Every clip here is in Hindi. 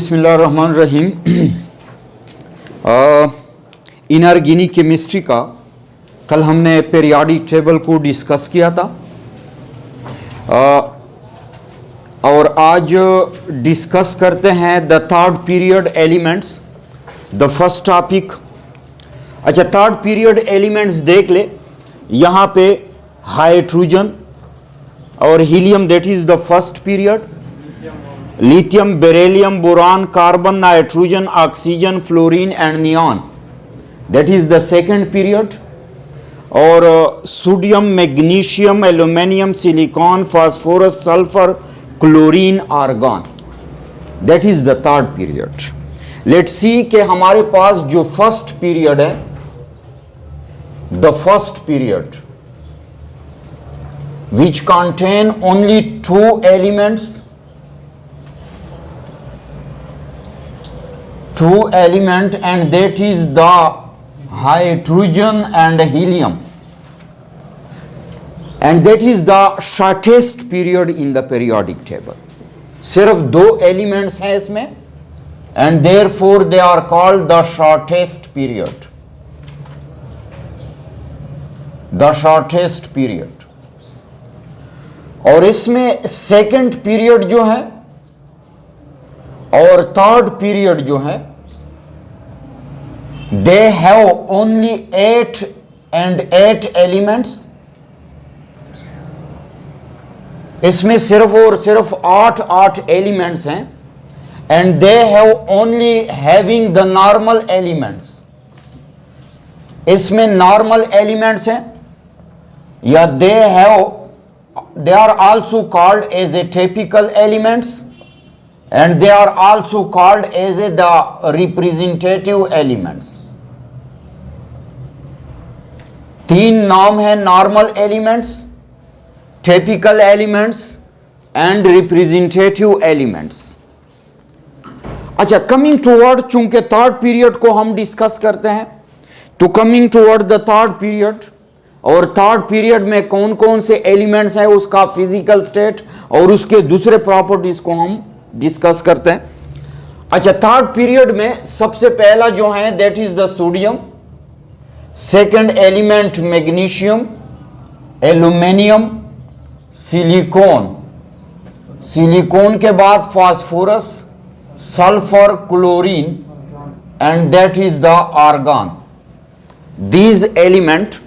बिस्मिल्लाहिर्रहमानिर्रहीम। इनऑर्गेनिक केमिस्ट्री का कल हमने पीरियोडिक टेबल को डिस्कस किया था और आज डिस्कस करते हैं the third period elements, the first topic. अच्छा, थर्ड पीरियड एलिमेंट्स देख ले। यहाँ पे हाइड्रोजन और helium, that is the first period. Lithium, beryllium, boron, carbon, nitrogen, oxygen, fluorine and neon, that is the second period. और sodium, magnesium, aluminium, silicon, phosphorus, sulphur, chlorine, argon, that is the third period. Let's see कि हमारे पास जो फर्स्ट पीरियड है, the first period which contain only two elements and that is the hydrogen and helium, and that is the shortest period in the periodic table। सिर्फ दो एलिमेंट्स हैं इसमें and therefore they are called the shortest period, the shortest period। और इसमें सेकंड पीरियड जो है और थर्ड पीरियड जो है, they have only 8 and 8 elements. इसमें सिर्फ और सिर्फ 8 एलिमेंट्स हैं and they have only having the normal elements. इसमें नॉर्मल एलिमेंट्स हैं या they are also called as a typical elements and they are also called as the representative elements। तीन नाम है normal elements, typical elements and representative elements. अच्छा, कमिंग टुवर्ड, चूंकि थर्ड पीरियड को हम डिस्कस करते हैं, तो coming toward the third period, और थर्ड पीरियड में कौन कौन से एलिमेंट्स हैं, उसका फिजिकल स्टेट और उसके दूसरे प्रॉपर्टीज को हम डिस्कस करते हैं। अच्छा, थर्ड पीरियड में सबसे पहला जो है that is the sodium, second element magnesium, aluminium, silicon, silicon के बाद phosphorus, sulphur, chlorine and that is the argon. These element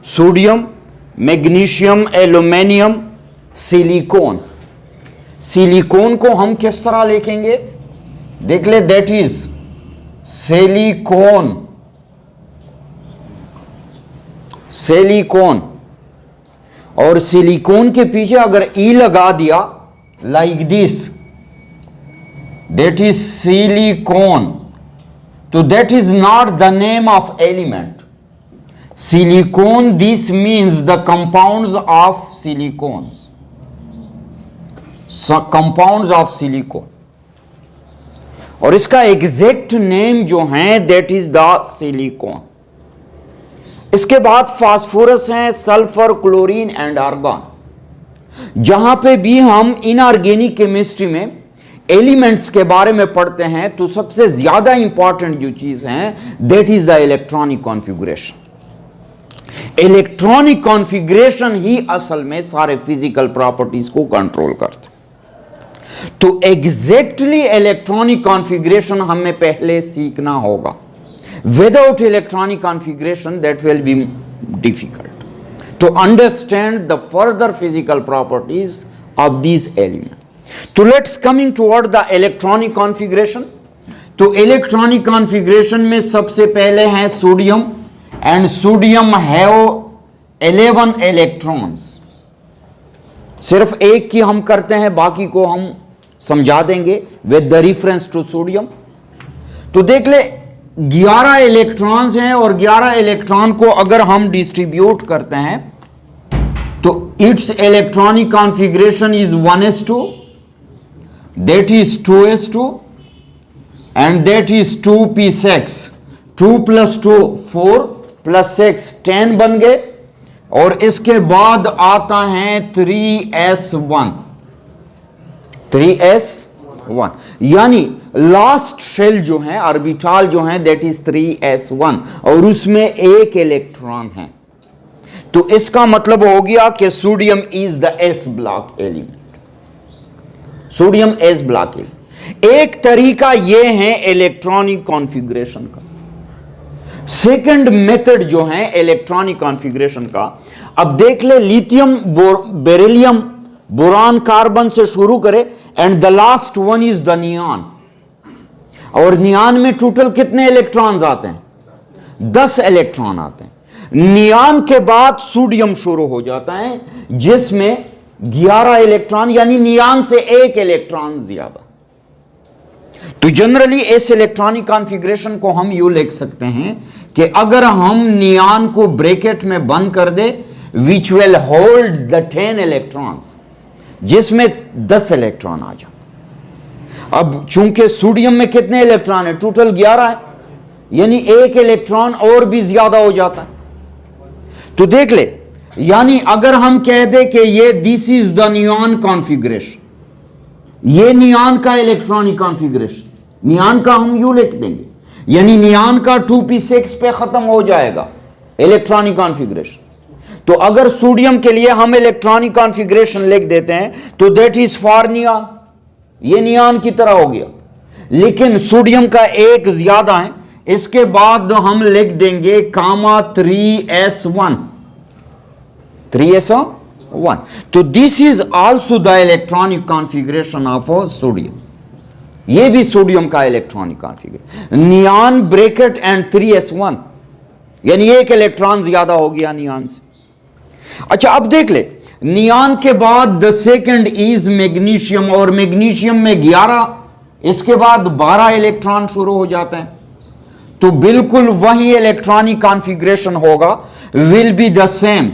sodium, magnesium, aluminium, silicon. Silicon को हम किस तरह लिखेंगे देख ले, दैट इज सिलिकॉन, सिलिकॉन। और सिलिकॉन के पीछे अगर ई लगा दिया like this, that is silicon, तो that is not the name of element. Silicon, this means the compounds of silicones, so compounds of silicon, और इसका एग्जैक्ट नेम जो है दैट इज द सिलिकॉन। इसके बाद फास्फोरस है, सल्फर, क्लोरीन एंड आर्गन। जहां पे भी हम इनऑर्गेनिक केमिस्ट्री में एलिमेंट्स के बारे में पढ़ते हैं तो सबसे ज्यादा इंपॉर्टेंट जो चीज है that is the electronic configuration. Electronic configuration ही असल में सारे फिजिकल प्रॉपर्टीज को कंट्रोल करते। तो एग्जैक्टली इलेक्ट्रॉनिक कॉन्फ़िगरेशन हमें पहले सीखना होगा। Without electronic configuration that will be difficult to understand the further physical properties of these element. तो let's coming toward the electronic configuration. तो इलेक्ट्रॉनिक कॉन्फ़िगरेशन में सबसे पहले है sodium, and sodium have 11 electrons। सिर्फ एक की हम करते हैं, बाकी को हम समझा देंगे with the reference to sodium। तो देख ले 11 इलेक्ट्रॉन्स हैं और 11 इलेक्ट्रॉन को अगर हम डिस्ट्रीब्यूट करते हैं तो it's electronic configuration is 1s2, that is 2s2 and that is 2p6। 2 + 2 4 + 6 10 बन गए। और इसके बाद आता है 3s1, 3s 1, यानी लास्ट शेल जो है ऑर्बिटल जो है दैट इज 3s1 और उसमें एक इलेक्ट्रॉन है। तो इसका मतलब हो गया कि sodium is the s block element, sodium s block element. एक तरीका यह है इलेक्ट्रॉनिक कॉन्फ़िगरेशन का। सेकंड मेथड जो है इलेक्ट्रॉनिक कॉन्फ़िगरेशन का, अब देख ले, लिथियम बेरिलियम बोरान कार्बन से शुरू करें and the last one is the neon. और नियॉन में टोटल कितने इलेक्ट्रॉन्स आते हैं? 10 इलेक्ट्रॉन आते हैं। नियॉन के बाद सोडियम शुरू हो जाता है जिसमें 11 इलेक्ट्रॉन, यानी नियॉन से एक इलेक्ट्रॉन ज्यादा। तो जनरली इस इलेक्ट्रॉनिक कॉन्फ़िगरेशन को हम यूं लिख सकते हैं कि अगर हम नियॉन को ब्रैकेट में बंद कर दे which will hold the 10 electrons, जिसमें 10 इलेक्ट्रॉन आ जाए। अब चूंकि सोडियम में कितने इलेक्ट्रॉन है? टोटल 11 है, यानी एक इलेक्ट्रॉन और भी ज्यादा हो जाता है। तो देख ले, यानी अगर हम कह दे कि ये this is the neon configuration, ये नियॉन का इलेक्ट्रॉनिक कॉन्फ़िगरेशन, नियॉन का हम यू लिख देंगे, यानी नियॉन का 2p6 पे खत्म हो जाएगा इलेक्ट्रॉनिक कॉन्फ़िगरेशन। तो अगर सोडियम के लिए हम इलेक्ट्रॉनिक कॉन्फ़िगरेशन लिख देते हैं तो दैट इज फॉर नियॉन, ये नियॉन की तरह हो गया, लेकिन सोडियम का एक ज्यादा है। इसके बाद हम लिख देंगे कामा 3s1, 3s1। तो this is also the electronic configuration of sodium, ये भी सोडियम का electronic configuration, neon bracket and 3s1, यानी एक इलेक्ट्रॉन ज्यादा हो गया नियॉन से। अच्छा, अब देख ले, नियॉन के बाद द सेकंड इज मैग्नीशियम, और मैग्नीशियम में 11, इसके बाद 12 इलेक्ट्रॉन शुरू हो जाते हैं। तो बिल्कुल वही इलेक्ट्रॉनिक कॉन्फ़िगरेशन होगा, will be the same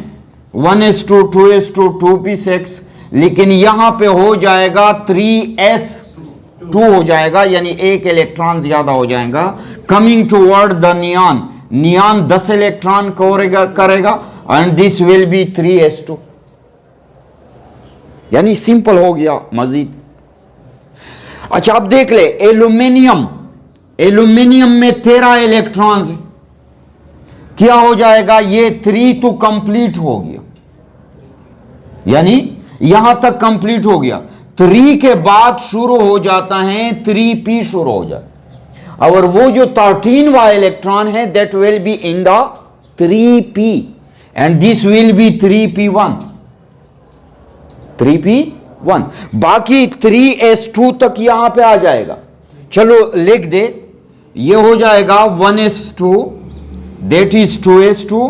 1s2 2s2 2p6, लेकिन यहां पे हो जाएगा 3s2 हो जाएगा, यानी एक इलेक्ट्रॉन ज्यादा हो जाएगा। Coming toward the neon, neon 10 electron करेगा and this will be 3s2, यानी सिंपल हो गया मजीद। अच्छा, अब देख ले, एल्यूमिनियम, एल्यूमिनियम में 13 इलेक्ट्रॉन्स है, क्या हो जाएगा? ये 3 तो कंप्लीट हो गया, यानी यहां तक कंप्लीट हो गया। 3 के बाद शुरू हो जाता है 3p शुरू हो जाता, और वो जो 13वां इलेक्ट्रॉन है that will be in the 3p and this will B 3p1, 3p1। बाकी 3s2 तक यहां पे आ जाएगा। चलो लिख दे, ये हो जाएगा 1s2, that is 2s2,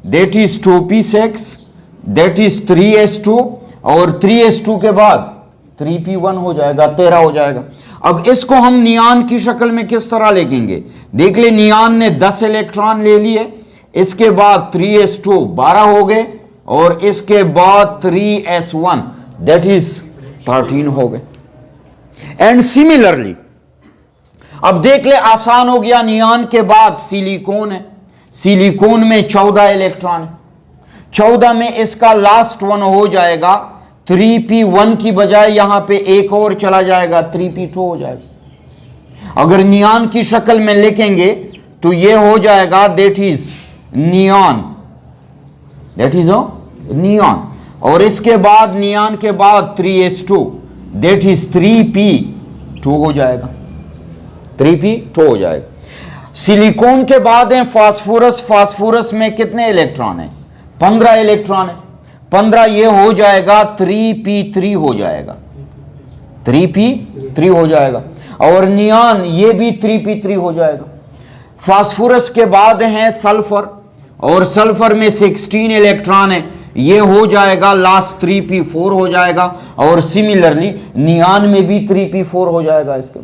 that is 2p6, that is 3s2, और 3s2 के बाद 3p1 हो जाएगा, 13 हो जाएगा। अब इसको हम नियॉन की शक्ल में किस तरह लिखेंगे? देख ले, नियॉन ने 10 इलेक्ट्रॉन ले लिए, इसके बाद 3s2 12 हो गए, और इसके बाद 3s1 that is 13 हो गए। एंड सिमिलरली अब देख ले, आसान हो गया, नियॉन के बाद सिलिकॉन है, सिलिकॉन में 14 इलेक्ट्रॉन है, 14 में इसका लास्ट वन हो जाएगा 3p1 की बजाय यहां पे एक और चला जाएगा, 3p2 हो जाएगा। अगर नियॉन की शक्ल में लिखेंगे तो ये हो जाएगा that is neon, that is neon, और इसके बाद नियॉन के बाद 3s2 दैट इज 3p2 हो जाएगा, 3p2 हो जाएगा। सिलिकॉन के बाद है फास्फोरस, फास्फोरस में कितने इलेक्ट्रॉन है? 15 इलेक्ट्रॉन है, 15 ये हो जाएगा 3p3 हो जाएगा, 3p3 हो जाएगा, और नियॉन ये भी 3p3 हो जाएगा। फास्फोरस के बाद है सल्फर, और सल्फर में 16 इलेक्ट्रॉन है, ये हो जाएगा लास्ट 3p4 हो जाएगा, और सिमिलरली नियॉन में भी 3p4 हो जाएगा। इसके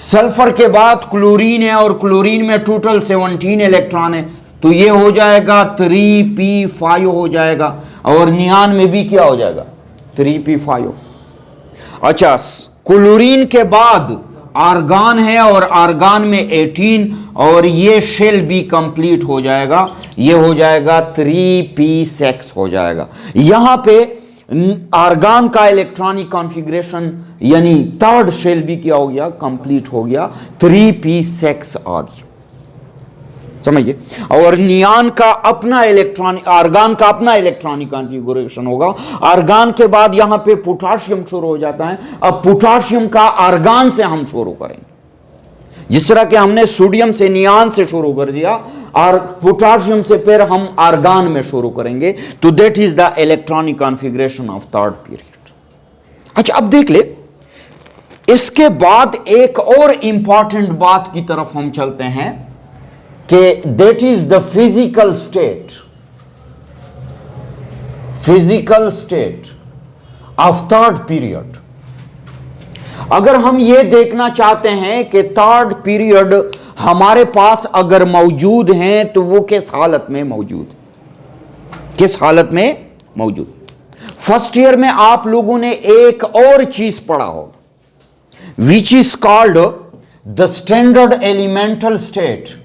सल्फर के बाद क्लोरीन है, और क्लोरीन में टोटल 17 इलेक्ट्रॉन है, तो ये हो जाएगा 3p5 हो जाएगा, और नियॉन में भी क्या हो जाएगा? 3p5। अच्छा, क्लोरीन के बाद आर्गन है, और आर्गन में 18, और ये शेल भी कंप्लीट हो जाएगा, ये हो जाएगा 3p6 हो जाएगा। यहां पे आर्गान का इलेक्ट्रॉनिक कॉन्फ़िगरेशन यानी थर्ड शेल भी क्या हो गया, कंप्लीट हो गया, 3p6 आ गया, समझिए। और नियान का अपना इलेक्ट्रॉनिक, आर्गान का अपना इलेक्ट्रॉनिक कॉन्फ़िगरेशन होगा। आर्गान के बाद यहां पे पोटाशियम शुरू हो जाता है। अब पोटाशियम का आर्गान से हम शुरू करेंगे, जिस तरह के हमने सोडियम से नियान से शुरू कर दिया, और पोटाशियम से फिर हम आर्गान में शुरू करेंगे। तो that is the electronic configuration of third period. अच्छा, अब देख ले, इसके बाद एक और इंपॉर्टेंट बात की तरफ हम चलते हैं कि that is the physical state of third period. अगर हम ये देखना चाहते हैं कि थर्ड पीरियड हमारे पास अगर मौजूद हैं तो वो किस हालत में मौजूद, किस हालत में मौजूद। फर्स्ट ईयर में आप लोगों ने एक और चीज पढ़ा होगा, which is called the standard elemental state,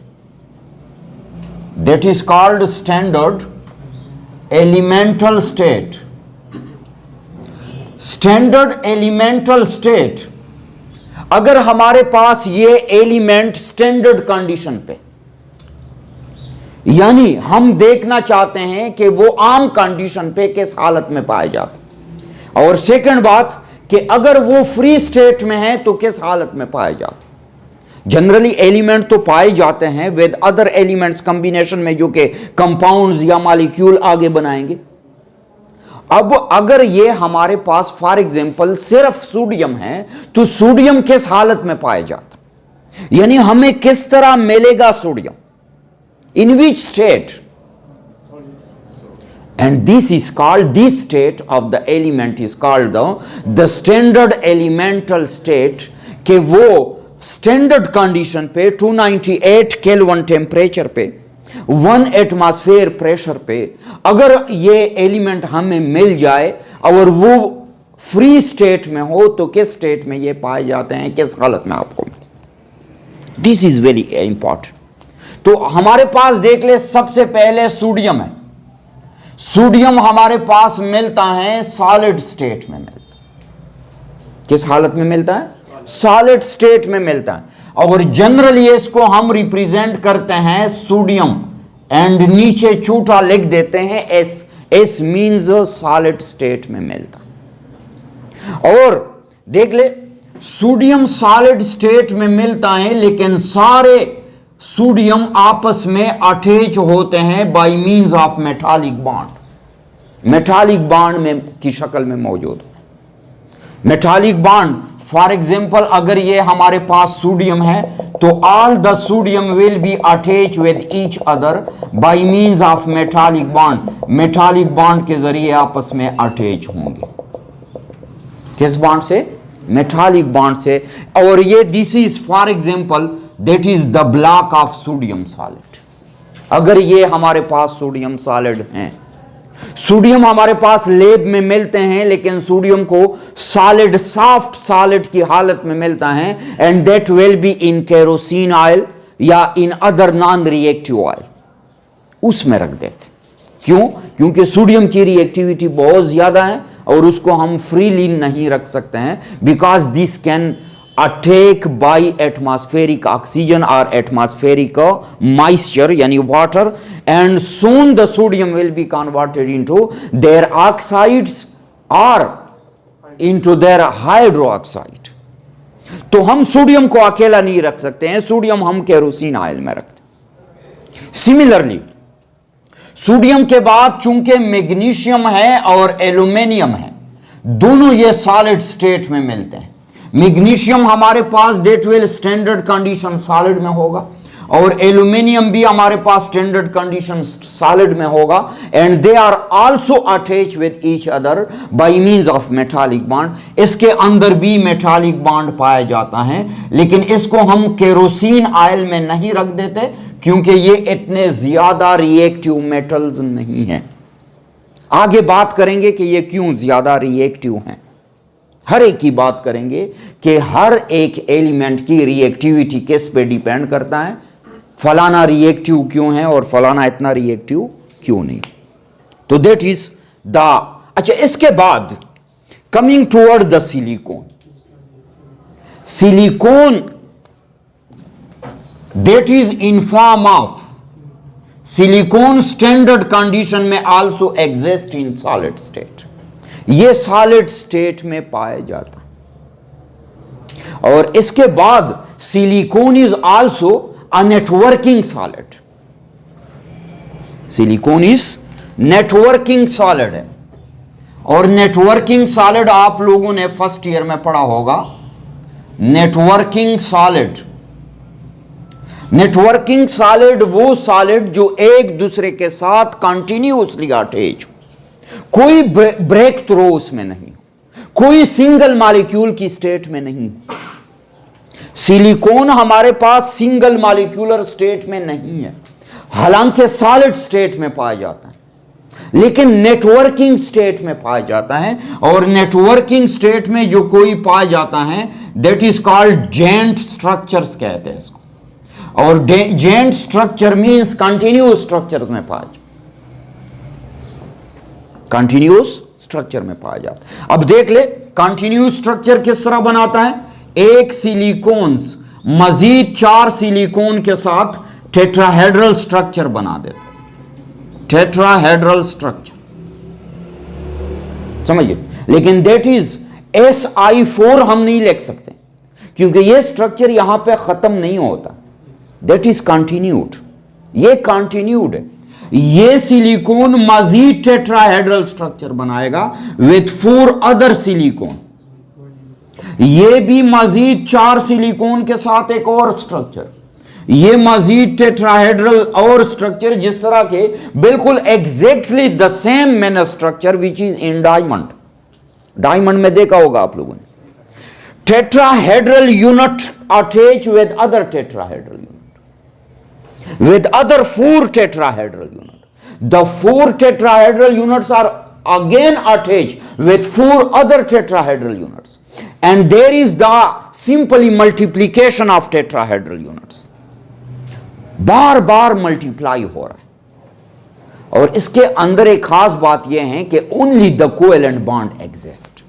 that is called standard elemental state. Standard elemental state, अगर हमारे पास ये एलिमेंट स्टैंडर्ड कंडीशन पे, यानी हम देखना चाहते हैं कि वो आम कंडीशन पे किस हालत में पाए जाते, और सेकंड बात कि अगर वो फ्री स्टेट में है तो किस हालत में पाए जाते। जनरली एलिमेंट तो पाए जाते हैं विद अदर एलिमेंट्स कॉम्बिनेशन में, जो कि कंपाउंड्स या मॉलिक्यूल आगे बनाएंगे। अब अगर ये हमारे पास फॉर एग्जांपल सिर्फ सोडियम है तो सोडियम किस हालत में पाया जाता, यानी हमें किस तरह मिलेगा sodium, in which state, and this is called, this state of the element is called the standard elemental state, कि वो स्टैंडर्ड कंडीशन पे 298 केल्विन टेम्परेचर पे 1 एटमॉस्फेयर प्रेशर पे अगर ये एलिमेंट हमें मिल जाए और वो फ्री स्टेट में हो तो किस स्टेट में ये पाए जाते हैं, किस हालत में आपको। This is very important. तो हमारे पास देख ले, सबसे पहले सोडियम है। सोडियम हमारे पास मिलता है सॉलिड स्टेट में मिलता है। किस हालत में मिलता है? सॉलिड स्टेट में मिलता है। और जनरली इसको हम रिप्रेजेंट करते हैं सोडियम, एंड नीचे छोटा लिख देते हैं S. S means solid state में मिलता है। और देख ले, सोडियम सॉलिड स्टेट में मिलता है, लेकिन सारे सोडियम आपस में अटैच होते हैं bye means of metallic bond. Metallic bond में की शक्ल में मौजूद। मेटालिक बॉन्ड, फॉर एग्जाम्पल अगर ये हमारे पास सोडियम है तो all the sodium will be attach with each other by means of metallic bond. Metallic bond के जरिए आपस में अटैच होंगे। किस बॉन्ड से? मेटालिक बॉन्ड से। और ये this is for example that is the block of sodium solid. अगर ये हमारे पास सोडियम सॉलिड हैं, सोडियम हमारे पास लैब में मिलते हैं, लेकिन सोडियम को सॉलिड, सॉफ्ट सॉलिड की हालत में मिलता है, and that will be in kerosene oil या in other non reactive oil, उसमें रख देते। क्यों? क्योंकि सोडियम की रिएक्टिविटी बहुत ज्यादा है और उसको हम फ्रीली नहीं रख सकते हैं, because this can attack by atmospheric oxygen और एटमॉस्फेरिक मॉइस्चर यानी water, and soon the sodium will be converted into their oxides or into their hydroxide। तो हम सोडियम को अकेला नहीं रख सकते हैं, सोडियम हम केरोसिन ऑयल में रखते हैं। सिमिलरली सोडियम के बाद चूंकि मैग्नीशियम है और एल्यूमिनियम है, दोनों ये सॉलिड स्टेट में मिलते हैं। मैग्नीशियम हमारे पास that will standard condition solid में होगा, और एल्यूमिनियम भी हमारे पास स्टैंडर्ड कंडीशन सॉलिड में होगा, and they are also attach with each other by means of metallic bond. इसके अंदर भी मेटालिक बॉन्ड पाया जाता है, लेकिन इसको हम केरोसिन ऑयल में नहीं रख देते क्योंकि ये इतने ज्यादा रिएक्टिव मेटल्स नहीं हैं। आगे बात करेंगे कि ये क्यों ज्यादा रिएक्टिव हैं, हर एक की बात करेंगे कि हर एक एलिमेंट की रिएक्टिविटी किस पे डिपेंड करता है, फलाना रिएक्टिव क्यों है और फलाना इतना रिएक्टिव क्यों नहीं। तो दैट इज द अच्छा, इसके बाद coming toward the silicon, silicon that is in form of silicon standard condition में also exist in solid state, ये solid state में पाया जाता है। और इसके बाद silicon is also a networking solid, silicon is networking solid है। और networking solid आप लोगों ने फर्स्ट ईयर में पढ़ा होगा, networking solid, नेटवर्किंग सॉलिड वो सॉलिड जो एक दूसरे के साथ कंटिन्यूअसली अटैच, कोई ब्रेक थ्रो उसमें नहीं, कोई सिंगल मॉलिक्यूल की स्टेट में नहीं। सिलिकॉन हमारे पास सिंगल मॉलिक्यूलर स्टेट में नहीं है, हालांकि सॉलिड स्टेट में पाया जाता है, लेकिन नेटवर्किंग स्टेट में पाया जाता है। और नेटवर्किंग स्टेट में जो कोई पाया जाता है that is called giant structures कहते हैं इसको। और giant structure means continuous structures में पाया जाता, कंटिन्यूअस स्ट्रक्चर में पाया जाता। अब देख ले कंटिन्यूअस स्ट्रक्चर किस तरह बनाता है। एक सिलिकॉन्स मजीद 4 सिलिकॉन के साथ टेट्राहेड्रल स्ट्रक्चर बना देता, टेट्राहेड्रल स्ट्रक्चर, समझिए। लेकिन दैट इज SI4 हम नहीं लिख सकते, क्योंकि यह स्ट्रक्चर यहां पे खत्म नहीं होता, दैट इज कंटिन्यूड, ये कंटिन्यूड है। ये सिलिकॉन मजीद टेट्राहेड्रल स्ट्रक्चर बनाएगा विथ 4 अदर सिलिकॉन, ये भी मजीद 4 सिलिकॉन के साथ एक और स्ट्रक्चर, ये मजीद टेट्राहेड्रल और स्ट्रक्चर, जिस तरह के बिल्कुल exactly the same man structure which is in diamond. Diamond में देखा होगा आप लोगों ने, tetrahedral unit attach with other tetrahedral unit, with other 4 tetrahedral unit. The 4 tetrahedral units are again attached with 4 other tetrahedral units, and there is the simply multiplication of tetrahedral units. Bar bar multiply हो रहा है। और इसके अंदर एक खास बात यह है कि only the covalent bond exist,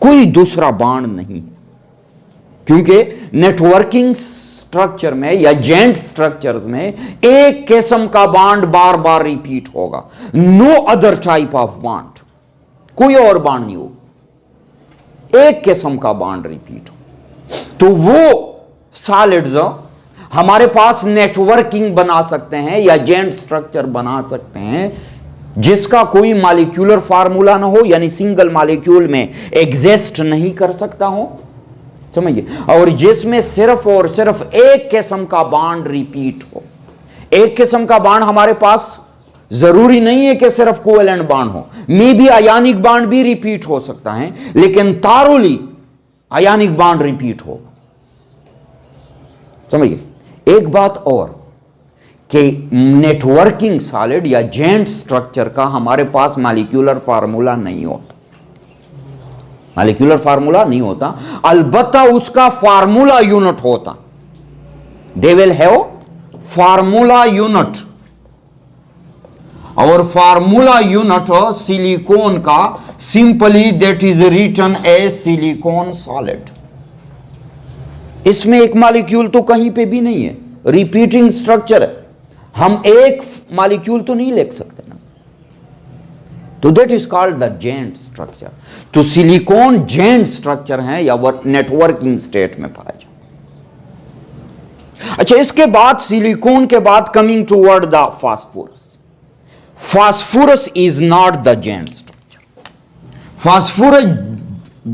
कोई दूसरा बॉन्ड नहीं, क्योंकि नेटवर्किंग स्ट्रक्चर में या जेंट स्ट्रक्चर्स में एक किस्म का बॉन्ड बार बार रिपीट होगा, no other type of bond, कोई और बॉन्ड नहीं होगा, एक किस्म का बॉन्ड रिपीट हो। तो वो सॉलिड्स हमारे पास नेटवर्किंग बना सकते हैं या जेंट स्ट्रक्चर बना सकते हैं जिसका कोई मॉलिक्यूलर फार्मूला ना हो, यानी सिंगल मॉलिक्यूल में एग्जिस्ट नहीं कर सकता हो, समझिए, और जिसमें सिर्फ और सिर्फ एक किस्म का बॉन्ड रिपीट हो। एक किस्म का बॉन्ड हमारे पास जरूरी नहीं है कि सिर्फ कोवेलेंट बॉन्ड हो, मे बी आयनिक बॉन्ड भी रिपीट हो सकता है, लेकिन तारोली आयनिक बॉन्ड रिपीट हो, समझिए। एक बात और कि नेटवर्किंग सॉलिड या जेंट स्ट्रक्चर का हमारे पास मॉलिक्यूलर फार्मूला नहीं होता, मॉलिक्यूलर फार्मूला नहीं होता, अलबत्ता उसका फार्मूला यूनिट होता, they will have formula unit. और फार्मूला यूनिट सिलिकॉन का simply that is written as silicon solid. इसमें एक मॉलिक्यूल तो कहीं पे भी नहीं है, रिपीटिंग स्ट्रक्चर है, हम एक मॉलिक्यूल तो नहीं लिख सकते ना, तो that is called the giant structure. तो सिलिकॉन जेंट स्ट्रक्चर है या नेटवर्किंग स्टेट में पाया जाता। अच्छा, इसके बाद सिलिकॉन के बाद coming toward the phosphorus. Phosphorus is not the giant structure, phosphorus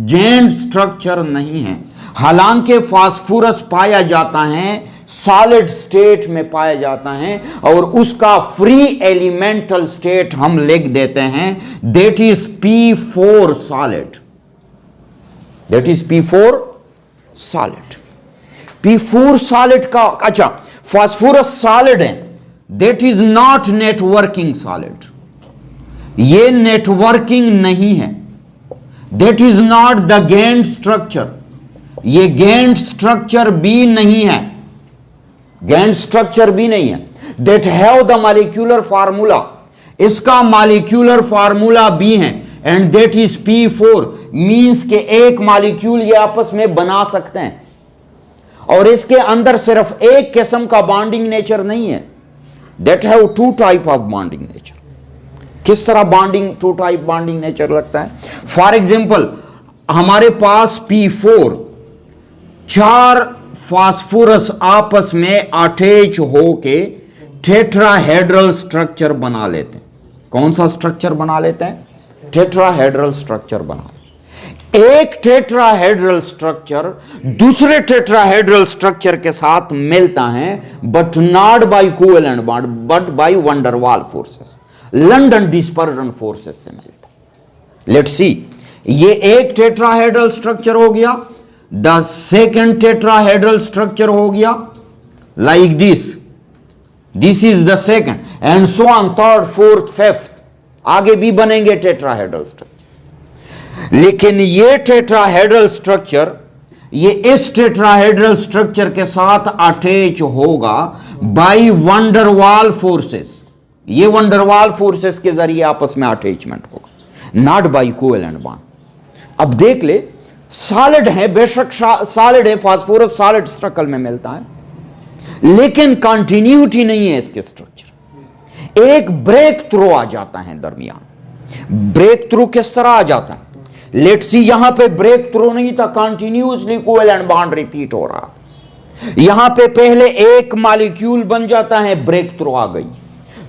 giant structure नहीं है, हालांकि फास्फोरस पाया जाता है सॉलिड स्टेट में पाया जाता है, और उसका फ्री एलिमेंटल स्टेट हम लिख देते हैं that is P4 solid, that is P4 solid. P4 solid का, अच्छा, फास्फोरस सॉलिड है, that is not networking solid, ये नेटवर्किंग नहीं है, that is not the giant structure, ये गेंट स्ट्रक्चर भी नहीं है, गेंट स्ट्रक्चर भी नहीं है, that have the molecular formula, इसका मॉलिक्यूलर फार्मूला भी है, and that is P4 means के एक मॉलिक्यूल ये आपस में बना सकते हैं, और इसके अंदर सिर्फ एक किस्म का बॉन्डिंग नेचर नहीं है, that have two type of bonding nature. किस तरह bonding, two type bonding nature लगता है? फॉर एग्जांपल हमारे पास P4 4 फास्फोरस आपस में अटैच होके टेट्राहेड्रल स्ट्रक्चर बना लेते हैं। कौन सा स्ट्रक्चर बना लेते हैं? टेट्राहेड्रल स्ट्रक्चर बना। एक टेट्राहेड्रल स्ट्रक्चर दूसरे टेट्राहेड्रल स्ट्रक्चर के साथ मिलता है, but not by covalent bond but by van der Waals forces, London dispersion forces से मिलता है। लेट्स सी, ये एक टेट्राहेड्रल स्ट्रक्चर हो गया, द सेकेंड टेट्राहेड्रल स्ट्रक्चर हो गया like this is the second and so on, third fourth fifth, आगे भी बनेंगे टेट्राहेड्रल स्ट्रक्चर। लेकिन ये टेट्राहेड्रल स्ट्रक्चर ये इस टेट्राहेड्रल स्ट्रक्चर के साथ अटैच होगा bye van der Waals forces. ये वैन डर वाल फोर्सेस के जरिए आपस में अटैचमेंट होगा, नॉट बाय कोवेलेंट बॉन्ड। अब देख ले, सॉलिड है, बेशक सॉलिड है, फास्फोरस सॉलिड स्ट्रक्चर में मिलता है, लेकिन कंटिन्यूटी नहीं है इसके स्ट्रक्चर। एक ब्रेक थ्रू आ जाता है दरमियान। ब्रेक थ्रू किस तरह आ जाता है? लेट्स सी, यहां पे ब्रेक थ्रू नहीं था, कंटिन्यूसली कोवेलेंट बॉन्ड रिपीट हो रहा। यहां पे पहले एक मॉलिक्यूल बन जाता है, ब्रेक थ्रू आ गई,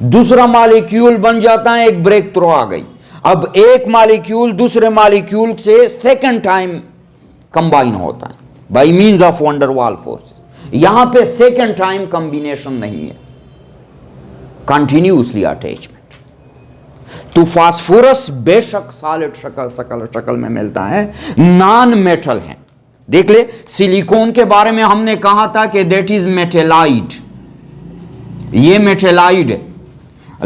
दूसरा मॉलिक्यूल बन जाता है, एक ब्रेक थ्रू आ गई। अब एक मॉलिक्यूल दूसरे मॉलिक्यूल से सेकंड टाइम कंबाइन होता है bye means of van der Waals forces. यहां पे सेकंड टाइम कॉम्बिनेशन नहीं है, कंटिन्यूसली अटैचमेंट। तो फास्फोरस बेशक सॉलिड शक्ल में मिलता है, नॉन मेटल है। देख ले, सिलिकॉन के बारे में हमने कहा था कि दैट इज मेटेलाइट, ये मेटेलाइट है,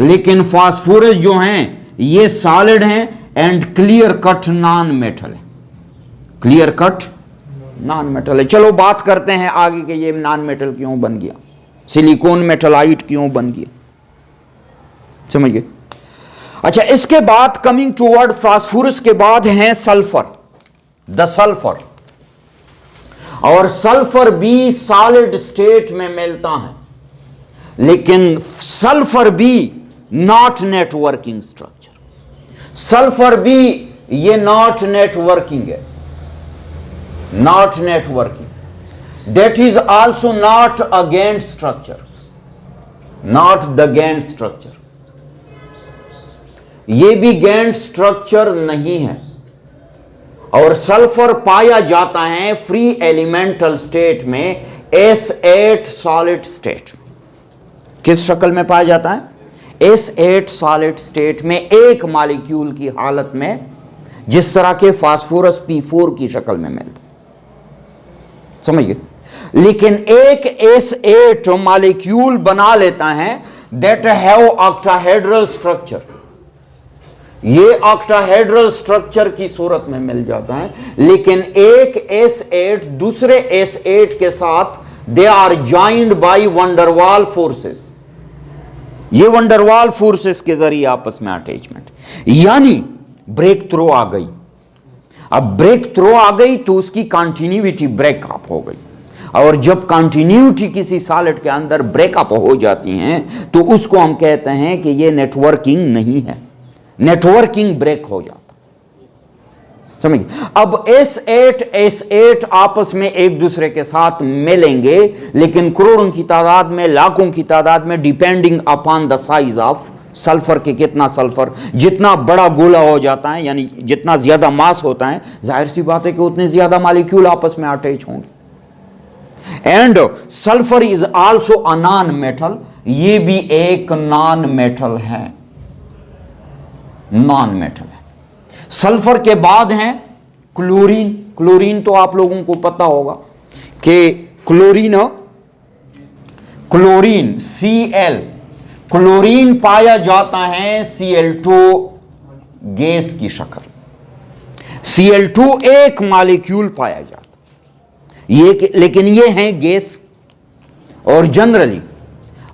लेकिन फास्फोरस जो हैं ये सॉलिड हैं and clear cut non metal है, क्लियर कट नॉन मेटल है। चलो बात करते हैं आगे के ये नॉन मेटल क्यों बन गया, सिलिकॉन मेटलाइट क्यों बन गया, समझिए। अच्छा, इसके बाद कमिंग टुवर्ड फास्फोरस के बाद है सल्फर, द सल्फर। और सल्फर भी सॉलिड स्टेट में मिलता है, लेकिन सल्फर भी नॉट नेटवर्किंग स्ट्रक्चर। सल्फर भी ये नॉट नेटवर्किंग है, not networking. That is also not a Gantt structure, not the Gantt structure. ये भी गैंट स्ट्रक्चर नहीं है। और सल्फर पाया जाता है फ्री एलिमेंटल स्टेट में, S8 सॉलिड स्टेट। किस शक्ल में पाया जाता है? S8 सॉलिड स्टेट में, एक मॉलिक्यूल की हालत में, जिस तरह के फास्फोरस P4 की शक्ल में मिलता, समझिए। लेकिन एक S8 मॉलिक्यूल बना लेता है दैट हैव ऑक्टाहेड्रल स्ट्रक्चर। ये ऑक्टाहेड्रल स्ट्रक्चर की सूरत में मिल जाता है, लेकिन एक S8 दूसरे S8 के साथ they are joined by van der Waals forces. ये वैन डर वाल फोर्सेस के जरिए आपस में अटैचमेंट, यानी ब्रेक थ्रू आ गई। अब ब्रेक थ्रू आ गई तो उसकी कंटिन्यूटी ब्रेकअप हो गई, और जब कंटिन्यूटी किसी सॉलिड के अंदर ब्रेकअप हो जाती है तो उसको हम कहते हैं कि ये नेटवर्किंग नहीं है, नेटवर्किंग ब्रेक हो जाता, समझिए। अब S8 आपस में एक दूसरे के साथ मिलेंगे, लेकिन करोड़ों की तादाद में, लाखों की तादाद में, depending upon the size of sulphur के। कितना सल्फर, जितना बड़ा गोला हो जाता है, यानी जितना ज्यादा मास होता है, जाहिर सी बात है कि उतने ज्यादा मॉलिक्यूल आपस में अटैच होंगे। And sulphur is also a non metal, ये भी एक नॉन मेटल है, नॉन मेटल है। सल्फर के बाद है क्लोरीन। क्लोरीन तो आप लोगों को पता होगा कि क्लोरीन Cl, क्लोरीन पाया जाता है Cl2 गैस की शक्ल। Cl2 एक मॉलिक्यूल पाया जाता ये, लेकिन ये है गैस। और जनरली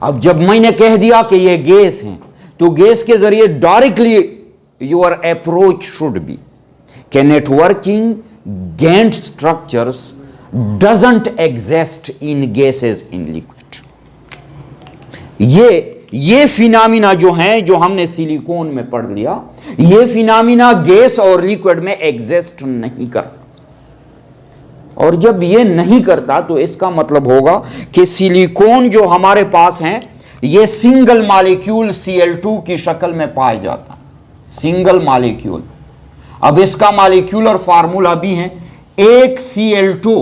अब जब मैंने कह दिया कि ये गैस हैं, तो गैस के जरिए directly your approach should be कि networking Gantt structures doesn't exist in gases in liquid. ये फिनामिना जो हैं, जो हमने सिलिकॉन में पढ़ लिया, ये फिनामिना गैस और लिक्विड में एग्जिस्ट नहीं करता। और जब ये नहीं करता तो इसका मतलब होगा कि सिलिकॉन जो हमारे पास हैं ये सिंगल मॉलिक्यूल Cl2 की शक्ल में पाया जाता है, सिंगल मॉलिक्यूल। अब इसका मॉलिक्यूलर फार्मूला भी है, एक Cl2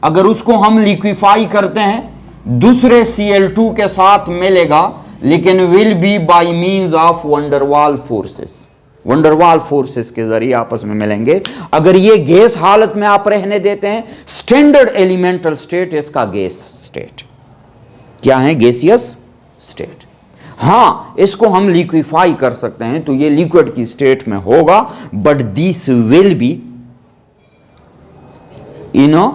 अगर उसको हम लिक्विफाई करते हैं दूसरे Cl2 के साथ मिलेगा, लेकिन will be bye means of van der Waals forces, van der Waals forces के जरिए आपस में मिलेंगे। अगर ये गैस हालत में आप रहने देते हैं, स्टैंडर्ड एलिमेंटल स्टेट इसका गैस स्टेट, क्या है, गैसियस स्टेट। हां, इसको हम लिक्विफाई कर सकते हैं तो ये लिक्विड की स्टेट में होगा, but this will be in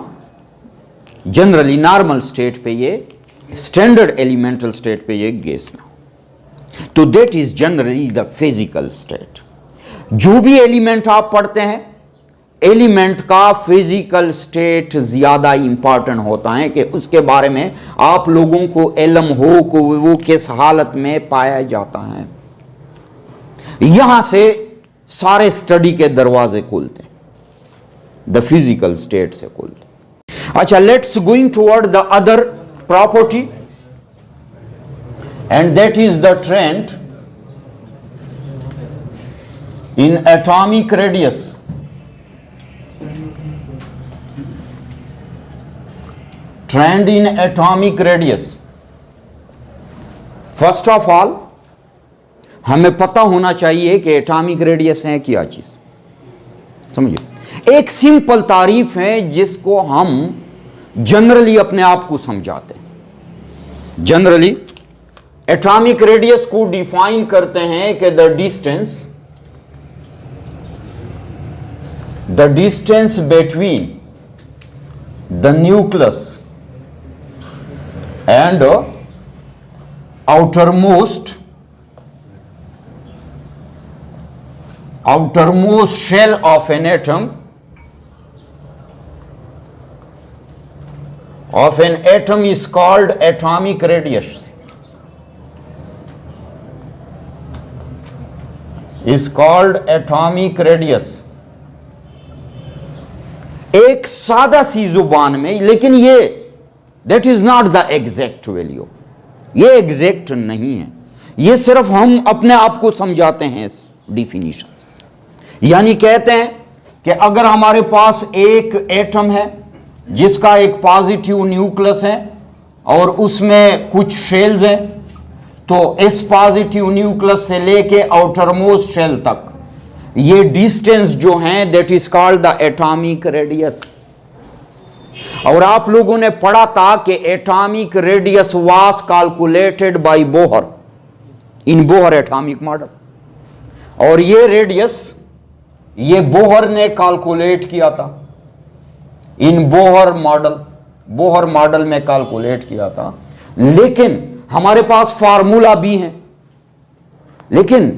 generally normal state पे, ये स्टैंडर्ड एलिमेंटल स्टेट पे ये गैस में। तो that is generally the physical state. जो भी एलिमेंट आप पढ़ते हैं, एलिमेंट का फिजिकल स्टेट ज्यादा इंपॉर्टेंट होता है कि उसके बारे में आप लोगों को इल्म हो को वो किस हालत में पाया जाता है। यहां से सारे स्टडी के दरवाजे खुलते हैं, द फिजिकल स्टेट से खुलते। अच्छा, let's going toward the other property and that is the trend in atomic radius. Trend in atomic radius. First of all, हमें पता होना चाहिए कि एटॉमिक रेडियस है क्या चीज, समझिए। एक सिंपल तारीफ है जिसको हम जनरली अपने आप को समझाते हैं। जनरली एटॉमिक रेडियस को डिफाइन करते हैं कि the distance between the nucleus and outermost shell of an atom is called atomic radius, is called atomic radius। एक सादा सी जुबान में, लेकिन ये that is not the exact value, ये एग्जैक्ट नहीं है, ये सिर्फ हम अपने आप को समझाते हैं इस डिफिनीशन। यानी कहते हैं कि अगर हमारे पास एक एटम है जिसका एक पॉजिटिव न्यूक्लियस है और उसमें कुछ शेल्स हैं, तो इस पॉजिटिव न्यूक्लियस से लेके आउटरमोस्ट शेल तक ये डिस्टेंस जो है that is called the atomic radius. और आप लोगों ने पढ़ा था कि atomic radius was calculated by Bohr in Bohr atomic model. और ये रेडियस ये बोहर ने कैलकुलेट किया था इन बोहर मॉडल में कैलकुलेट किया था। लेकिन हमारे पास फार्मूला भी है, लेकिन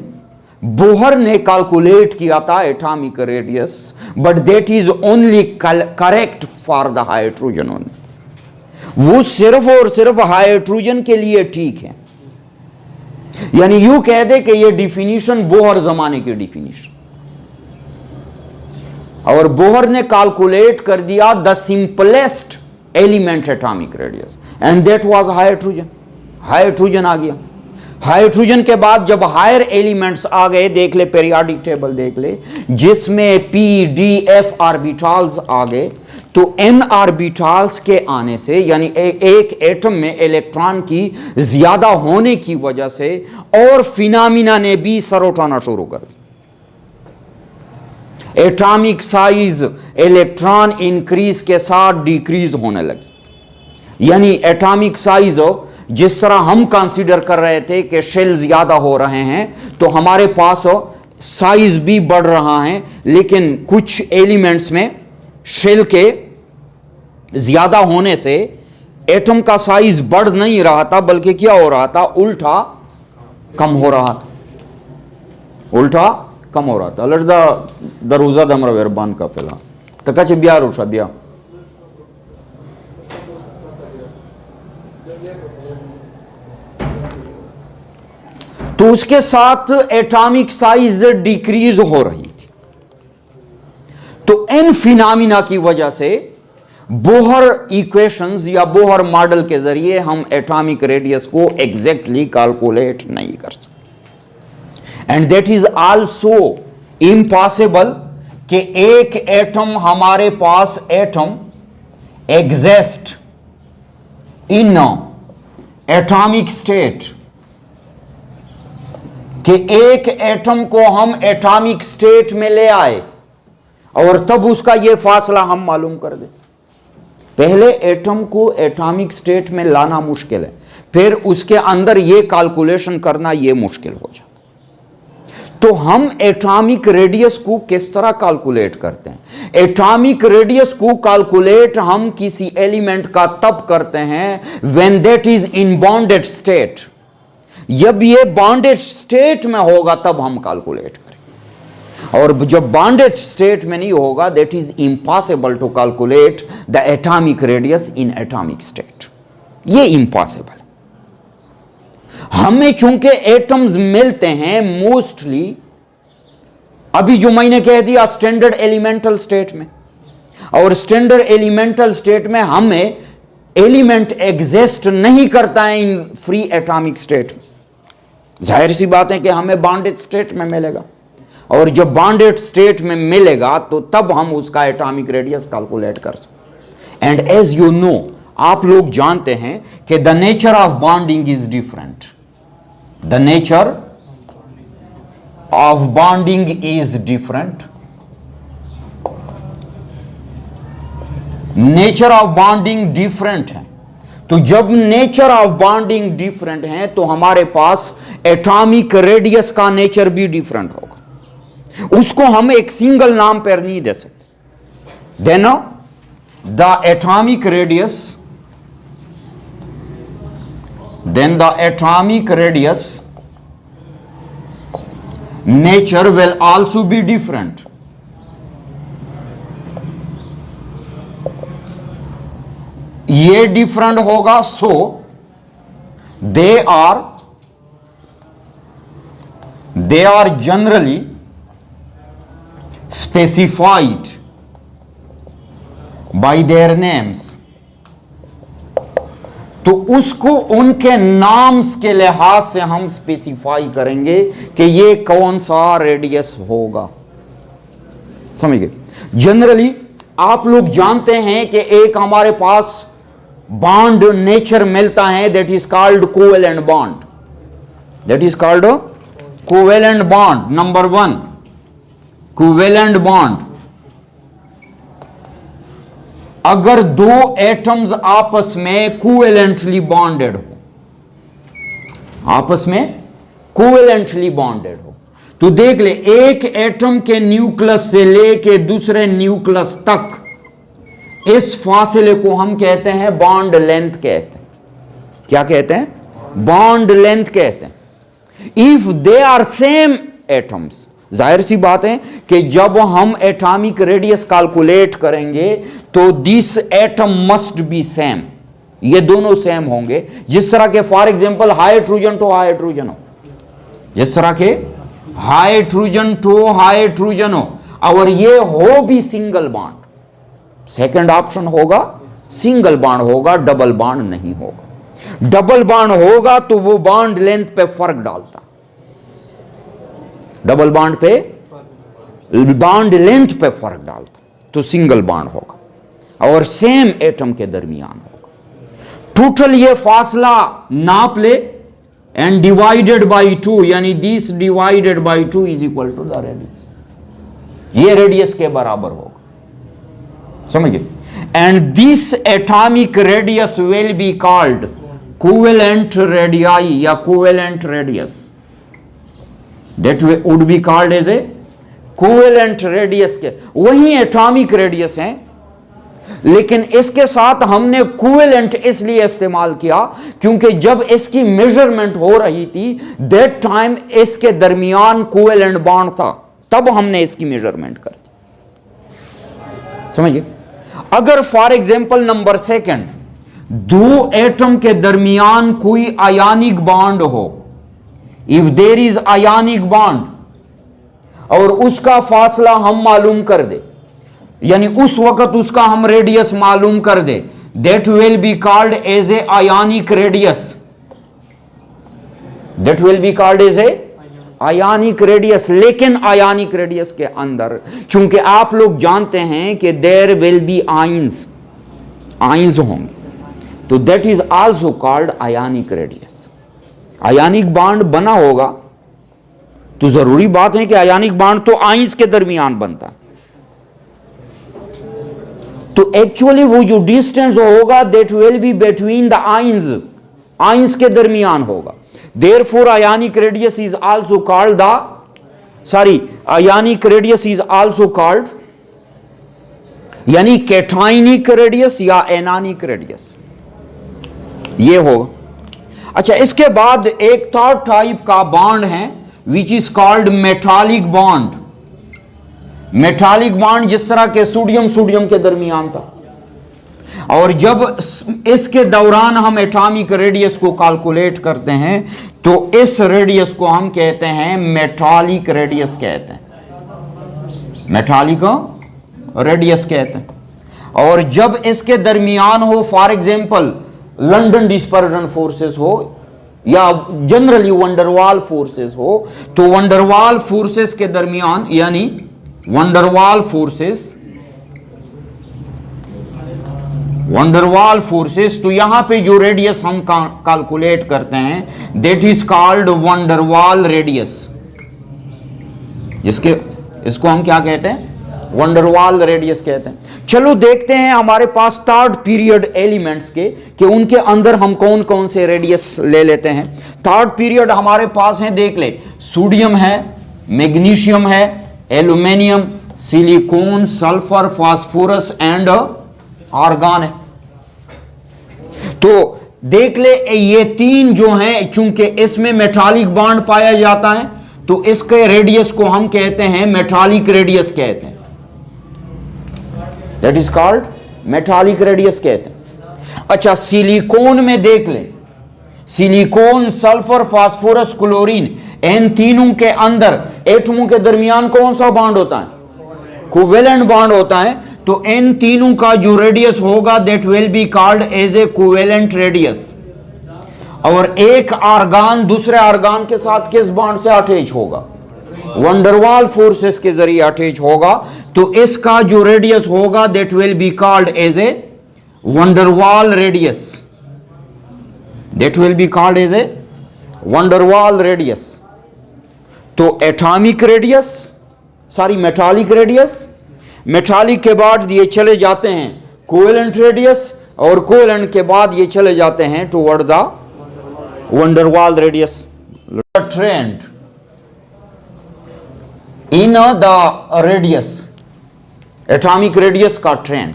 बोहर ने कैलकुलेट किया था atomic radius, but that is only correct for the hydrogen only. वो सिर्फ और सिर्फ हाइड्रोजन के लिए ठीक है। यानी यूं कह दे कि ये डिफिनीशन बोहर जमाने की डिफिनीशन, और बोहर ने कैलकुलेट कर दिया the simplest element atomic radius and that was hydrogen. Hydrogen आ गया। हाइड्रोजन के बाद जब हायर एलिमेंट्स आ गए, देख ले पीरियोडिक टेबल देख ले, जिसमें पी डी एफ ऑर्बिटल्स आ गए, तो एन ऑर्बिटल्स के आने से यानी एक एटम में इलेक्ट्रॉन की ज्यादा होने की वजह से और फिनोमिना ने भी सर उठाना शुरू कर दिया। एटॉमिक साइज इलेक्ट्रॉन इंक्रीज के साथ डिक्रीज होने लगी। यानी एटॉमिक साइज जिस तरह हम कंसीडर कर रहे थे कि शेल ज्यादा हो रहे हैं, तो हमारे पास साइज भी बढ़ रहा है, लेकिन कुछ एलिमेंट्स में शेल के ज्यादा होने से एटम का साइज बढ़ नहीं रहा था, बल्कि क्या हो रहा था, उल्टा कम हो रहा था, उल्टा कम हो रहा था लड़दा दरोजा दमरा वेरबान का फिलहाल तक चे ब्याह रोशा ब्याह तो उसके साथ एटॉमिक साइज डिक्रीज हो रही थी। तो इन फिनोमिना की वजह से बोहर इक्वेशंस या बोहर मॉडल के जरिए हम एटॉमिक रेडियस को एग्जैक्टली कैलकुलेट नहीं कर सकते। And that is also impossible कि एक एटम हमारे पास atom exist in atomic state कि एक एटम को हम एटॉमिक स्टेट में ले आए और तब उसका यह फासला हम मालूम कर दें। पहले एटम को एटॉमिक स्टेट में लाना मुश्किल है, फिर उसके अंदर यह कैलकुलेशन करना यह मुश्किल हो जाता। तो हम एटॉमिक रेडियस को किस तरह कैलकुलेट करते हैं? एटॉमिक रेडियस को कैलकुलेट हम किसी एलिमेंट का तब करते हैं when that is in bonded state. जब ये बॉन्डेड स्टेट में होगा तब हम कैलकुलेट करें, और जब बॉन्डेड स्टेट में नहीं होगा that is impossible to calculate the atomic radius in atomic state. ये इम्पॉसिबल। हमें चूंकि एटम्स मिलते हैं मोस्टली अभी जो मैंने कह दिया स्टैंडर्ड एलिमेंटल स्टेट में, और स्टैंडर्ड एलिमेंटल स्टेट में हमें एलिमेंट एग्जिस्ट नहीं करता है इन फ्री एटॉमिक स्टेट में। जाहिर सी बात है कि हमें बॉन्डेड स्टेट में मिलेगा, और जब बॉन्डेड स्टेट में मिलेगा तो तब हम उसका एटॉमिक रेडियस कैलकुलेट कर सकते। एंड एज यू नो, आप लोग जानते हैं कि the nature of bonding is different. The nature of bonding is different. Nature of bonding different है। तो जब नेचर ऑफ बॉन्डिंग डिफरेंट है तो हमारे पास एटॉमिक रेडियस का नेचर भी डिफरेंट होगा। उसको हम एक सिंगल नाम पर नहीं दे सकते। Then the atomic radius, then the atomic radius nature will also be different. ये डिफरेंट होगा, सो they are generally specified by their names. तो उसको उनके नाम्स के लिहाज से हम स्पेसिफाई करेंगे कि ये कौन सा रेडियस होगा। समझ गए? जनरली आप लोग जानते हैं कि एक हमारे पास बॉन्ड नेचर मिलता है, that is called covalent bond. That is called covalent bond. Number 1 covalent bond. अगर दो एटम्स आपस में कोवेलेंटली बॉन्डेड हो, आपस में कोवेलेंटली बॉन्डेड हो, तो देख ले एक एटम के न्यूक्लियस से लेके दूसरे न्यूक्लियस तक इस फासले को हम कहते हैं बॉन्ड लेंथ कहते हैं। क्या कहते हैं? बॉन्ड लेंथ कहते हैं। If they are same atoms, जाहिर सी बात है कि जब हम एटॉमिक रेडियस कैलकुलेट करेंगे तो this atom must be same. ये दोनों सेम होंगे। जिस तरह के for example hydrogen to hydrogen हो, जिस तरह के हाइड्रोजन टू हाइड्रोजन हो, और ये हो भी सिंगल बॉन्ड। सेकंड ऑप्शन होगा सिंगल बॉन्ड होगा, डबल बॉन्ड नहीं होगा। डबल बॉन्ड होगा तो वो बॉन्ड लेंथ पे फर्क डालता, डबल बॉन्ड पे बॉन्ड लेंथ पे फर्क डालता, तो सिंगल बॉन्ड होगा और सेम एटम के दरमियान होगा। टोटल ये फासला नाप ले एंड डिवाइडेड बाई 2, यानी this divided by 2 is equal to the radius. ये रेडियस के बराबर होगा। समझिए? And this atomic radius will be called covalent radii या covalent radius. That would be called as a covalent radius के वही एटॉमिक रेडियस है, लेकिन इसके साथ हमने कोवेलेंट इसलिए इस्तेमाल किया क्योंकि जब इसकी मेजरमेंट हो रही थी दैट टाइम इसके दरमियान कोवेलेंट बॉन्ड था। तब हमने इसकी मेजरमेंट कर दी। समझिए, अगर फॉर एग्जांपल नंबर सेकंड, दो एटम के दरमियान कोई आयनिक बॉन्ड हो, if there is ionic bond, और उसका फासला हम मालूम कर दे, यानी उस वक्त उसका हम रेडियस मालूम कर दे, that will be called as a ionic radius, that will be called as a ionic radius. लेकिन आयनिक रेडियस के अंदर चूंकि आप लोग जानते हैं कि there will be ions, ions होंगे, तो that is also called ionic radius. Ionic bond बना होगा तो जरूरी बात है कि आयनिक बॉन्ड तो आयंस के दरमियान बनता है, तो एक्चुअली वो जो डिस्टेंस होगा that will be between the ions, ions के दरमियान होगा। Therefore ionic radius is also called ionic radius is also called यानी cationic radius या anionic radius ये होगा। अच्छा, इसके बाद एक थर्ड टाइप का बॉन्ड है which is called metallic bond। Metallic bond जिस तरह के सोडियम के दरमियान था, और जब इसके दौरान हम एटॉमिक रेडियस को कैलकुलेट करते हैं तो इस रेडियस को हम कहते हैं मेटालिक रेडियस कहते हैं, मेटालिक रेडियस कहते हैं। और जब इसके दरमियान हो for example London dispersion forces हो या जनरली वंडरवाल फोर्सेस हो, तो वंडरवाल फोर्सेस के दरमियान, यानी वंडरवाल फोर्सेस, तो यहां पे जो रेडियस हम कैलकुलेट करते हैं that is called van der Waals radius. इसको हम क्या कहते हैं? वंडरवाल रेडियस कहते हैं। चलो देखते हैं हमारे पास थर्ड पीरियड एलिमेंट्स के कि उनके अंदर हम कौन कौन से रेडियस ले लेते हैं। थर्ड पीरियड हमारे पास है, देख ले, सोडियम है, मैग्नीशियम है, aluminium, silicon, sulphur, phosphorus and argon है। तो देख ले ये तीन जो हैं, चूंकि इसमें मेटालिक बॉन्ड पाया जाता है तो इसके रेडियस को हम कहते हैं मेटालिक रेडियस कहते हैं, that is called metallic radius कहते हैं। अच्छा, सिलिकॉन में देख ले, सिलिकॉन, सल्फर, फास्फोरस, क्लोरीन, इन तीनों के अंदर एटमों के दरमियान कौन सा बॉन्ड होता है? कोवेलेंट बॉन्ड होता है। तो इन तीनों का जो रेडियस होगा that will be called as a covalent radius. और एक आर्गन दूसरे आर्गन के साथ किस बॉन्ड से अटैच होगा? वंडरवाल फोर्सेस के जरिए अटैच होगा, तो इसका जो रेडियस होगा that will be called as a van der Waals radius, that will be called as a van der Waals radius. तो atomic radius, metallic radius, metallic के बाद ये चले जाते हैं कोवेलेंट रेडियस, और कोवेलेंट के बाद ये चले जाते हैं toward the van der Waals radius. Trend in the radius, atomic radius का ट्रेंड।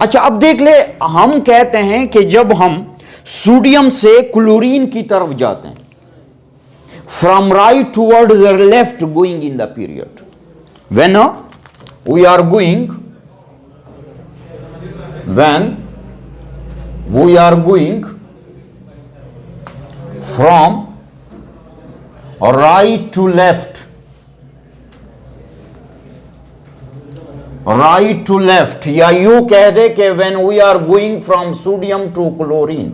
अच्छा, अब देख ले, हम कहते हैं कि जब हम सोडियम से क्लोरीन की तरफ जाते हैं, from right toward the left going in the period, when we are going from right to left, या यूं कह दे कि when we are going from sodium to chlorine,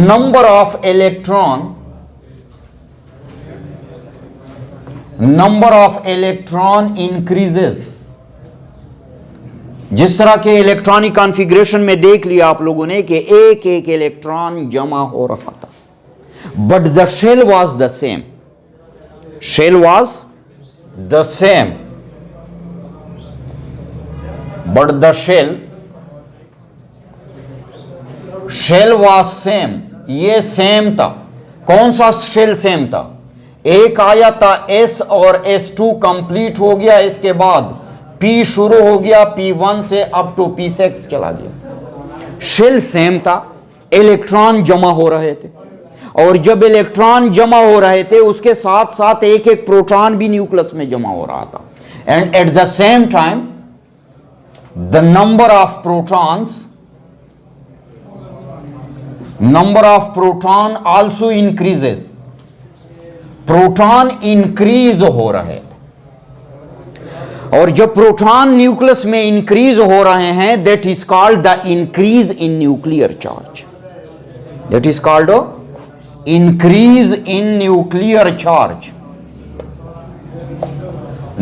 number of electron increases। जिस तरह के इलेक्ट्रॉनिक कॉन्फ़िगरेशन में देख लिया आप लोगों ने कि एक एक इलेक्ट्रॉन जमा हो रहा था, but the shell was the same, but the shell was same, ये सेम था। कौन सा शेल सेम था? एक आया था S और S2 कंप्लीट हो गया, इसके बाद P शुरू हो गया, P1 से अप टू P6 चला गया। शेल सेम था, इलेक्ट्रॉन जमा हो रहे थे। और जब इलेक्ट्रॉन जमा हो रहे थे उसके साथ साथ एक एक प्रोटॉन भी न्यूक्लियस में जमा हो रहा था, and at the same time the number of proton also increases, proton increase हो रहे थे। और जब प्रोटॉन न्यूक्लियस में इंक्रीज हो रहे हैं, that is called the increase in nuclear charge, that is called increase in nuclear charge.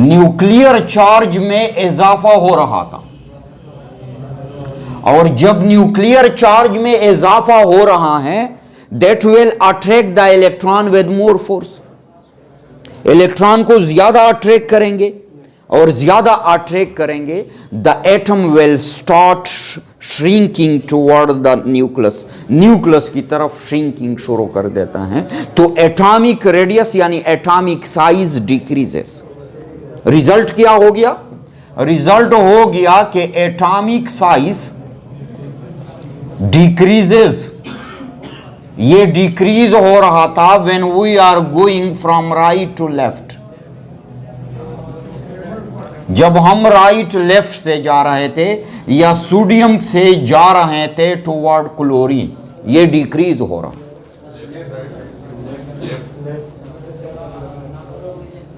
Nuclear charge में इजाफा हो रहा था, और जब न्यूक्लियर चार्ज में इजाफा हो रहा है, that will attract the electron with more force, electron को ज्यादा अट्रैक्ट करेंगे, और ज्यादा अट्रैक्ट करेंगे, the atom will start shrinking toward the nucleus, nucleus की तरफ श्रिंकिंग शुरू कर देता है। तो एटॉमिक रेडियस यानी एटॉमिक साइज डिक्रीजेस। रिजल्ट क्या हो गया? रिजल्ट हो गया कि एटॉमिक साइज डिक्रीजेस। ये डिक्रीज हो रहा था when we are going from right to left, जब हम राइट लेफ्ट से जा रहे थे या सोडियम से जा रहे थे टुवर्ड क्लोरीन, ये डिक्रीज हो रहा।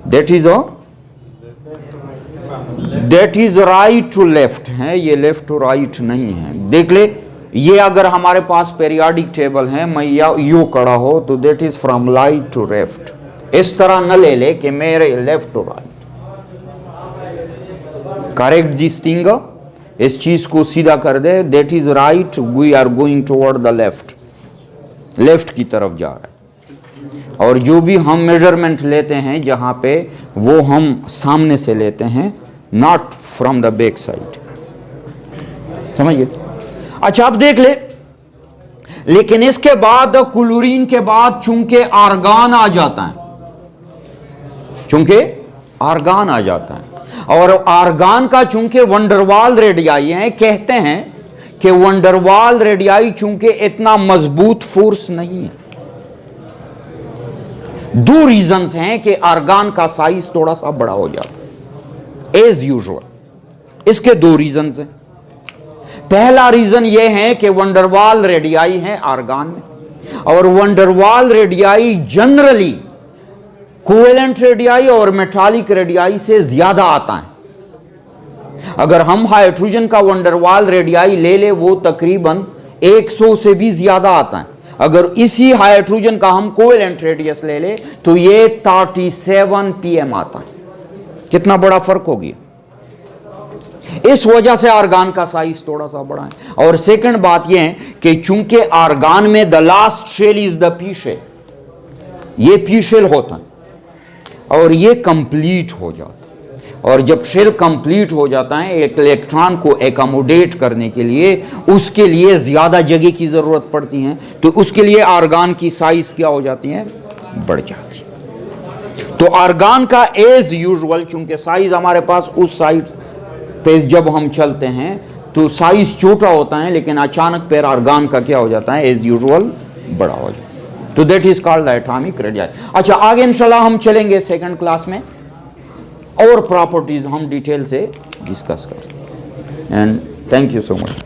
That is right to left है, ये लेफ्ट टू राइट नहीं है। देख ले, ये अगर हमारे पास पेरियोडिक टेबल है, मैं यू कड़ा हो तो that is from right to left. इस तरह न ले ले कि मेरे left to right. Correct this thing, इस चीज को सीधा कर दे, that is right, we are going toward the left, left की तरफ जा रहा है। और जो भी हम मेजरमेंट लेते हैं जहां पे, वो हम सामने से लेते हैं, not from the back side, समझिए। अच्छा, अब देख ले, लेकिन इसके बाद क्लोरीन के बाद चूंकि आर्गन आ जाता है, चूंकि आर्गन आ जाता है, और आर्गन का चूंकि वंडरवाल रेडियाई है, कहते हैं कि वंडरवाल रेडियाई चूंकि इतना मजबूत फोर्स नहीं है। दो रीजंस हैं कि आर्गन का साइज थोड़ा सा बड़ा हो जाता है एज यूजुअल। इसके दो रीजंस हैं। पहला रीजन यह है कि वंडरवाल रेडियाई है आर्गन में, और van der Waals radii generally covalent radii और मेटालिक रेडियाई से ज्यादा आता है। अगर हम हाइड्रोजन का वंडरवाल रेडियाई ले ले, वो तकरीबन 100 से भी ज्यादा आता है। अगर इसी हाइड्रोजन का हम कोवेलेंट रेडियस ले ले तो ये 37 pm आता है। कितना बड़ा फर्क हो गया। इस वजह से आर्गन का साइज थोड़ा सा बड़ा है। और सेकंड बात यह है कि चूंकि आर्गन में the last shell is the P shell, ये पी शेल होता है और ये कंप्लीट हो जाता है। और जब शेल कंप्लीट हो जाता है, एक इलेक्ट्रॉन को एकोमोडेट करने के लिए उसके लिए ज्यादा जगह की जरूरत पड़ती है, तो उसके लिए आर्गन की साइज क्या हो जाती है, बढ़ जाती है। तो आर्गन का एज यूजुअल चूंकि साइज हमारे पास उस साइड पे जब हम चलते हैं तो साइज छोटा होता है, लेकिन अचानक फिर आर्गन का क्या हो जाता है, एज यूजुअल बड़ा हो जाता है। तो that is called the atomic radius. अच्छा, आगे इंशाल्लाह हम चलेंगे सेकंड क्लास में और प्रॉपर्टीज हम डिटेल से डिस्कस करते हैं। And thank you so much.